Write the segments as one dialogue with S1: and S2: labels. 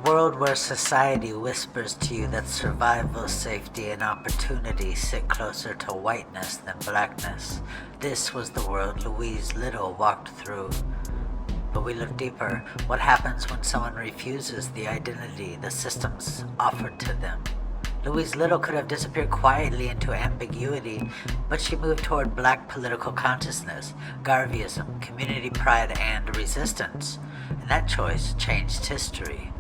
S1: world where society whispers to you that survival, safety, and opportunity sit closer to whiteness than blackness, this was the world Louise Little walked through. But we look deeper. What happens when someone refuses the identity the systems offered to them? Louise Little could have disappeared quietly into ambiguity, but she moved toward black political consciousness, Garveyism, community pride, and resistance. And that choice changed history.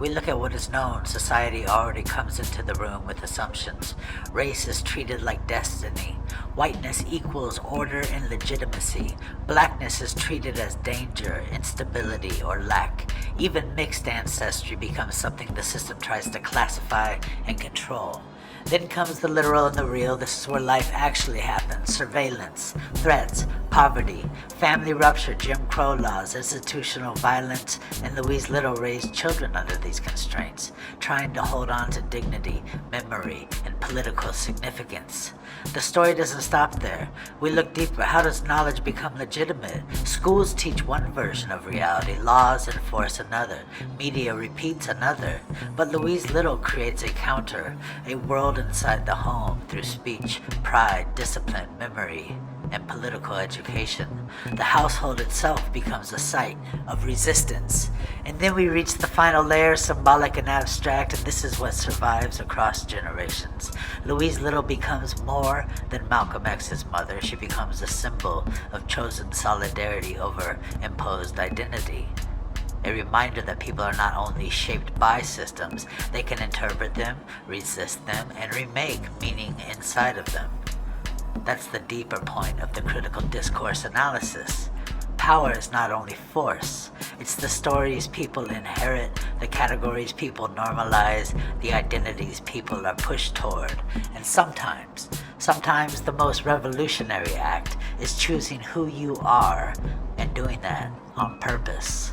S1: We look at what is known. Society already comes into the room with assumptions. Race is treated like destiny. Whiteness equals order and legitimacy. Blackness is treated as danger, instability, or lack. Even mixed ancestry becomes something the system tries to classify and control. Then comes the literal and the real. This is where life actually happens. Surveillance, threats, poverty, family rupture, Jim Crow laws, institutional violence, and Louise Little raised children under these constraints, trying to hold on to dignity, memory, and political significance. The story doesn't stop there. We look deeper. How does knowledge become legitimate? Schools teach one version of reality. Laws enforce another. Media repeats another. But Louise Little creates a counter, a world inside the home through speech, pride, discipline, memory, and political education. The household itself becomes a site of resistance. And then we reach the final layer, symbolic and abstract, and this is what survives across generations. Louise Little becomes more than Malcolm X's mother. She becomes a symbol of chosen solidarity over imposed identity. A reminder that people are not only shaped by systems, they can interpret them, resist them, and remake meaning inside of them. That's the deeper point of the critical discourse analysis. Power is not only force, it's the stories people inherit, the categories people normalize, the identities people are pushed toward. And sometimes the most revolutionary act is choosing who you are and doing that on purpose.